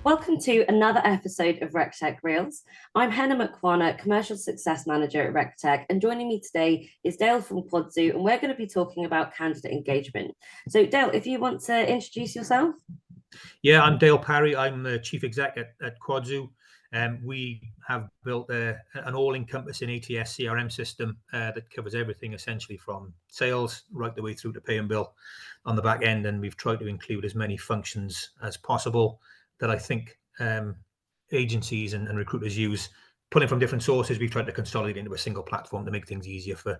Welcome to another episode of Rectec Reels. I'm Henna, Commercial Success Manager at Rectec, and joining me today is Dale from Quadzu, and we're going to be talking about candidate engagement. So Dale, if you want to introduce yourself. Yeah, I'm Dale Parry. I'm the Chief Exec at Quadzu. We have built an all-encompassing ATS CRM system that covers everything essentially from sales right the way through to pay and bill on the back end. And we've tried to include as many functions as possible that I think agencies and recruiters use. Pulling from different sources, we've tried to consolidate into a single platform to make things easier for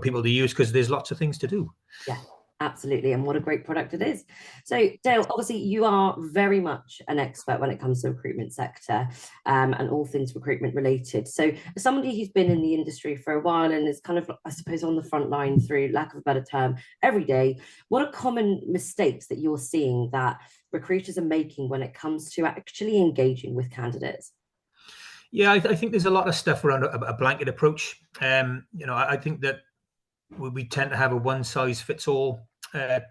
people to use, because there's lots of things to do. Yeah. Absolutely. And what a great product it is. So Dale, obviously you are very much an expert when it comes to the recruitment sector and all things recruitment related. So as somebody who's been in the industry for a while and is kind of, I suppose, on the front line through lack of a better term every day, what are common mistakes that you're seeing that recruiters are making when it comes to actually engaging with candidates? Yeah, I think there's a lot of stuff around a blanket approach. I think that we tend to have a one-size-fits-all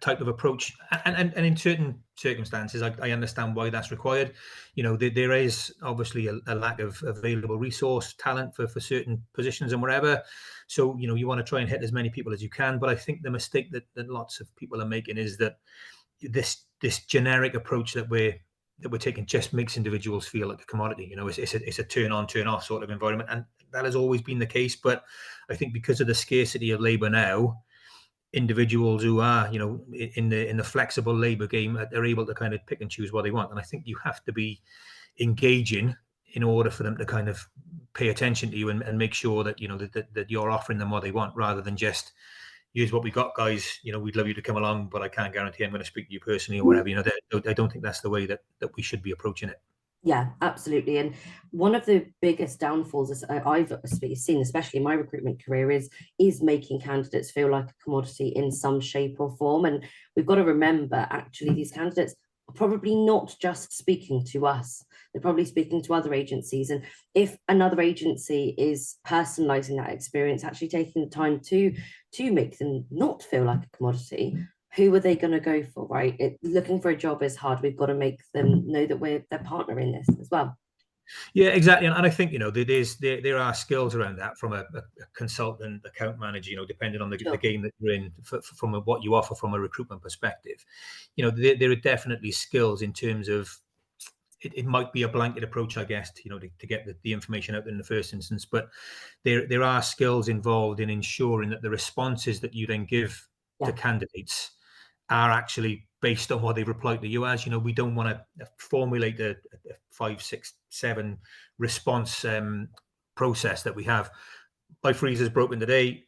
type of approach, and in certain circumstances, I understand why that's required. There is obviously a lack of available resource talent for certain positions and wherever. So you want to try and hit as many people as you can. But I think the mistake that lots of people are making is that this generic approach that we're taking just makes individuals feel like a commodity. It's a turn on, turn off sort of environment, and that has always been the case. But I think because of the scarcity of labour now, individuals who are, in the flexible labour game, they're able to kind of pick and choose what they want. And I think you have to be engaging in order for them to kind of pay attention to you and make sure that that you're offering them what they want, rather than just here's what we got, guys. We'd love you to come along, but I can't guarantee I'm going to speak to you personally or whatever. I don't think that's the way that we should be approaching it. Yeah, absolutely. And one of the biggest downfalls I've seen, especially in my recruitment career, is making candidates feel like a commodity in some shape or form. And we've got to remember, actually, these candidates are probably not just speaking to us. They're probably speaking to other agencies. And if another agency is personalizing that experience, actually taking the time to make them not feel like a commodity, who are they going to go for, right? Looking for a job is hard. We've got to make them know that we're their partner in this as well. Yeah, exactly. And I think, there are skills around that from a consultant, account manager, depending on the game that you're in, from what you offer from a recruitment perspective. There are definitely skills in terms of, it might be a blanket approach, I guess, to get the information out in the first instance. But there are skills involved in ensuring that the responses that you then give to candidates are actually based on what they've replied to you as. We don't want to formulate a 5, 6, 7 response process that we have. My freezer's broken today.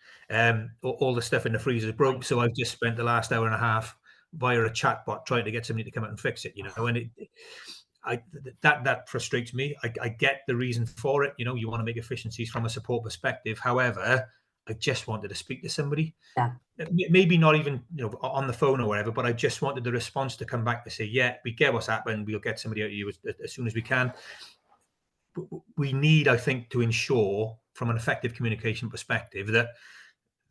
All the stuff in the freezer's broke. So I've just spent the last hour and a half via a chatbot trying to get somebody to come out and fix it. And that frustrates me. I get the reason for it. You want to make efficiencies from a support perspective. However, I just wanted to speak to somebody. Yeah. Maybe not even on the phone or whatever, but I just wanted the response to come back to say, yeah, we get what's happened. We'll get somebody out to you as soon as we can. We need, I think, to ensure from an effective communication perspective that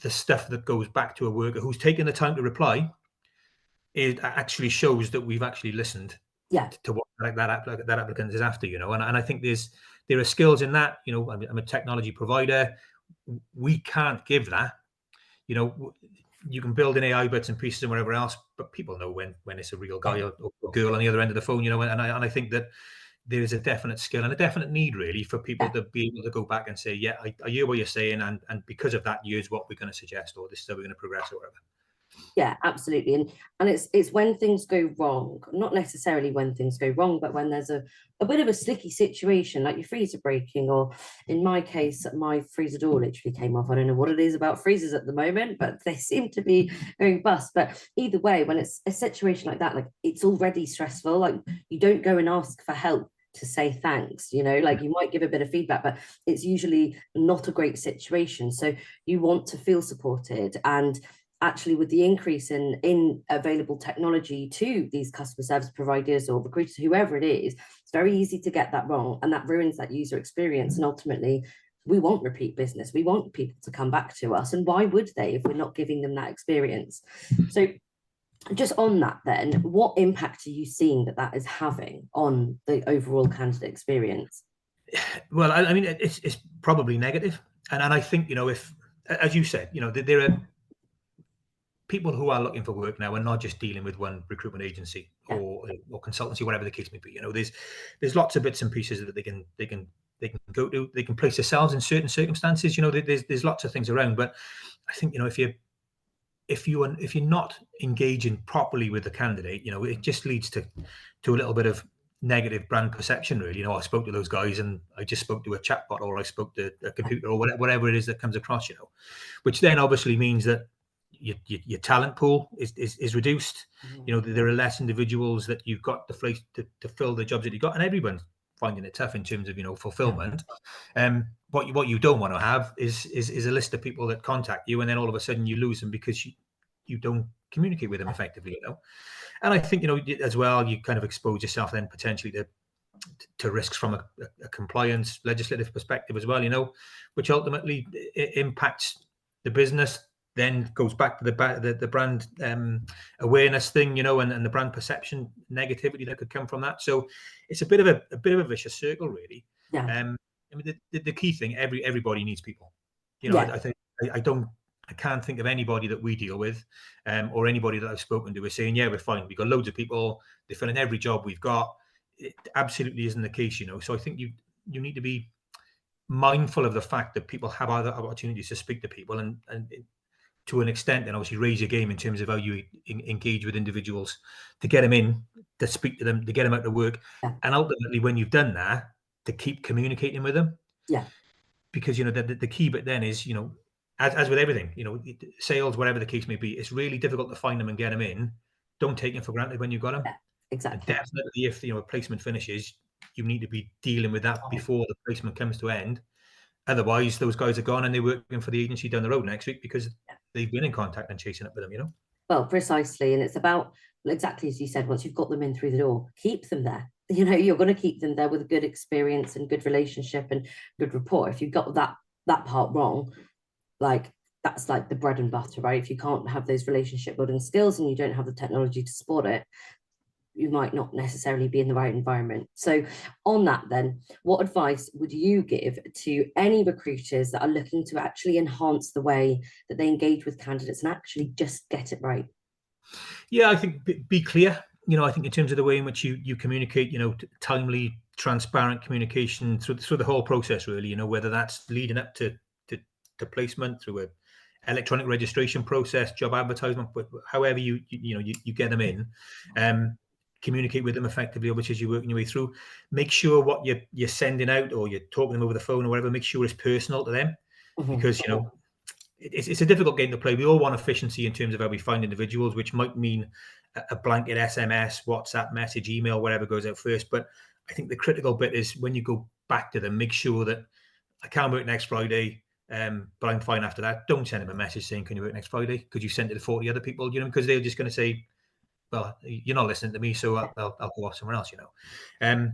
the stuff that goes back to a worker who's taken the time to reply, it actually shows that we've actually listened to what that applicant is after, and I think there are skills in that. I'm a technology provider. We can't give that. You can build in AI bits and pieces and whatever else, but people know when it's a real guy or girl on the other end of the phone, and I think that there is a definite skill and a definite need, really, for people to be able to go back and say, yeah, I hear what you're saying, and because of that, here's what we're going to suggest, or this is how we're going to progress, or whatever. Yeah, absolutely. And it's when things go wrong, not necessarily when things go wrong, but when there's a bit of a sticky situation, like your freezer breaking, or in my case, my freezer door literally came off. I don't know what it is about freezers at the moment, but they seem to be going bust. But either way, when it's a situation like that, like it's already stressful, like you don't go and ask for help to say thanks, like you might give a bit of feedback, but it's usually not a great situation. So you want to feel supported. And actually, with the increase in available technology to these customer service providers or recruiters, whoever it is, it's very easy to get that wrong, and that ruins that user experience. And ultimately, we want repeat business. We want people to come back to us. And why would they if we're not giving them that experience? So just on that then, what impact are you seeing that that is having on the overall candidate experience? Well, I mean, it's probably negative, and I think, you know, if, as you said, you know, there are people who are looking for work now and not just dealing with one recruitment agency Yeah. or consultancy, whatever the case may be. You know, there's lots of bits and pieces that they can go to. They can place themselves in certain circumstances. You know, there's lots of things around. But I think, you know, if you're not engaging properly with the candidate, you know, it just leads to a little bit of negative brand perception, really. You know, I spoke to those guys and I just spoke to a chatbot, or I spoke to a computer, or whatever it is that comes across, you know, which then obviously means that your talent pool is reduced. You know, there are less individuals that you've got to fill the jobs that you've got, and everyone's finding it tough in terms of, you know, fulfillment. What you don't want to have is a list of people that contact you, and then all of a sudden you lose them because you don't communicate with them effectively, you know. And I think, you know, as well, you kind of expose yourself then potentially to risks from a compliance legislative perspective as well, you know, which ultimately impacts the business, then goes back to the brand awareness thing, you know, and the brand perception negativity that could come from that. So it's a bit of a vicious circle, really. Yeah. I mean, the key thing, everybody needs people. You know, Yeah. I think I can't think of anybody that we deal with, or anybody that I've spoken to is saying, yeah, we're fine. We've got loads of people. They're filling every job we've got. It absolutely isn't the case, you know. So I think you need to be mindful of the fact that people have other opportunities to speak to people, and to an extent, and obviously raise your game in terms of how you engage with individuals to get them in, to speak to them, to get them out to work, Yeah. and ultimately, when you've done that, to keep communicating with them. Yeah. Because, you know, the key bit then is, you know, as with everything, you know, sales, whatever the case may be, it's really difficult to find them and get them in. Don't take them for granted when you've got them. Yeah. And Exactly. definitely, if, you know, a placement finishes, you need to be dealing with that before the placement comes to end. Otherwise, those guys are gone and they're working for the agency down the road next week because they've been in contact and chasing up with them, you know? Well, precisely. And it's about exactly as you said, once you've got them in through the door, keep them there. You know, you're going to keep them there with a good experience and good relationship and good rapport. If you've got that part wrong, like that's like the bread and butter, right? If you can't have those relationship building skills and you don't have the technology to support it, you might not necessarily be in the right environment. So on that then, what advice would you give to any recruiters that are looking to actually enhance the way that they engage with candidates and actually just get it right? Yeah, I think be clear. You know, I think in terms of the way in which you communicate, you know, timely, transparent communication through the whole process, really. You know, whether that's leading up to placement through a electronic registration process, job advertisement, but however you get them in, communicate with them effectively, which as you're working your way through, make sure what you're sending out or you're talking them over the phone or whatever, make sure it's personal to them, because, you know, it's a difficult game to play. We all want efficiency in terms of how we find individuals, which might mean a blanket SMS, WhatsApp message, email, whatever goes out first. But I think the critical bit is when you go back to them, make sure that I can't work next Friday, but I'm fine after that. Don't send them a message saying, can you work next Friday? Because you sent it to 40 other people, you know, because they're just going to say, well, you're not listening to me, so I'll go off somewhere else, you know.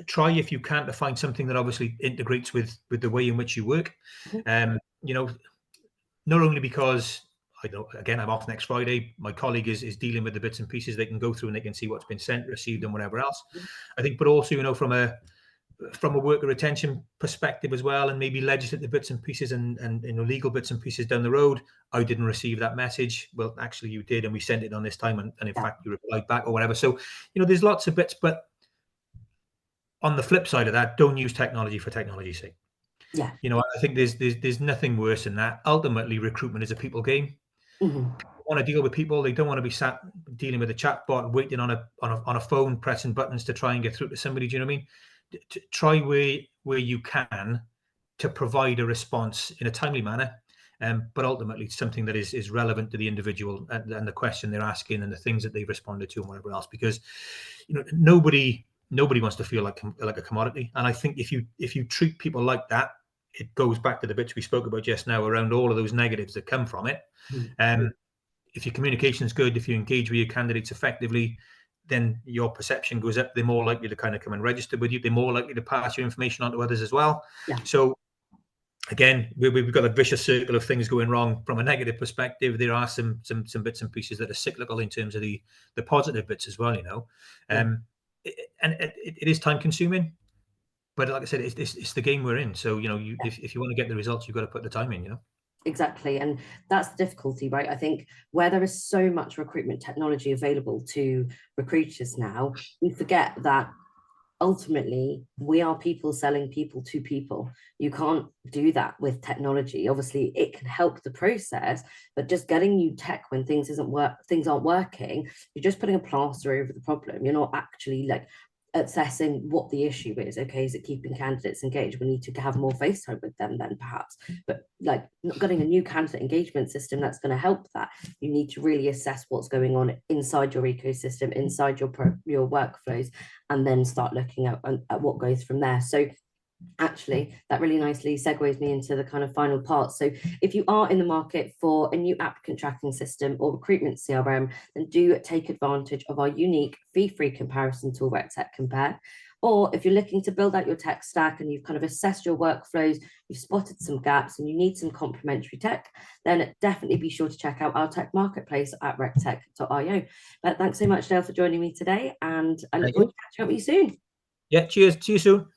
Try if you can to find something that obviously integrates with the way in which you work. You know, not only because I know, again, I'm off next Friday. My colleague is dealing with the bits and pieces they can go through and they can see what's been sent, received, and whatever else. I think, but also, you know, from a worker retention perspective as well, and maybe legislative bits and pieces and you know, legal bits and pieces down the road. I didn't receive that message. Well, actually, you did, and we sent it on this time, and in fact, you replied back or whatever. So, you know, there's lots of bits, but on the flip side of that, don't use technology for technology's sake. Yeah. You know, I think there's nothing worse than that. Ultimately, recruitment is a people game. Mm-hmm. People want to deal with people. They don't want to be sat dealing with a chatbot, waiting on a phone, pressing buttons to try and get through to somebody. Do you know what I mean? Try where you can to provide a response in a timely manner, but ultimately something that is relevant to the individual and the question they're asking and the things that they've responded to and whatever else. Because, you know, nobody wants to feel like a commodity. And I think if you treat people like that, it goes back to the bits we spoke about just now around all of those negatives that come from it. If your communication is good, if you engage with your candidates effectively, then your perception goes up. They're more likely to kind of come and register with you. They're more likely to pass your information on to others as well. Yeah. So again, we've got a vicious circle of things going wrong from a negative perspective. There are some bits and pieces that are cyclical in terms of the positive bits as well, you know. And it is time consuming, but like I said, it's the game we're in. So, you know, if you want to get the results, you've got to put the time in, you know. Exactly. And that's the difficulty, right? I think where there is so much recruitment technology available to recruiters now, we forget that ultimately we are people selling people to people. You can't do that with technology. Obviously it can help the process, but just getting new tech when things aren't working, you're just putting a plaster over the problem. You're not actually like assessing what the issue is. Okay, is it keeping candidates engaged? We need to have more face time with them then perhaps. But like not getting a new candidate engagement system that's going to help that, you need to really assess what's going on inside your ecosystem, inside your workflows, and then start looking at what goes from there. So actually that really nicely segues me into the kind of final part. So if you are in the market for a new applicant tracking system or recruitment CRM, then do take advantage of our unique fee-free comparison tool, Rectec Compare. Or if you're looking to build out your tech stack and you've kind of assessed your workflows, you've spotted some gaps and you need some complementary tech, then definitely be sure to check out our tech marketplace at rectec.io. But thanks so much, Dale, for joining me today, and I look forward to catching up with you soon. Yeah, cheers. See you soon.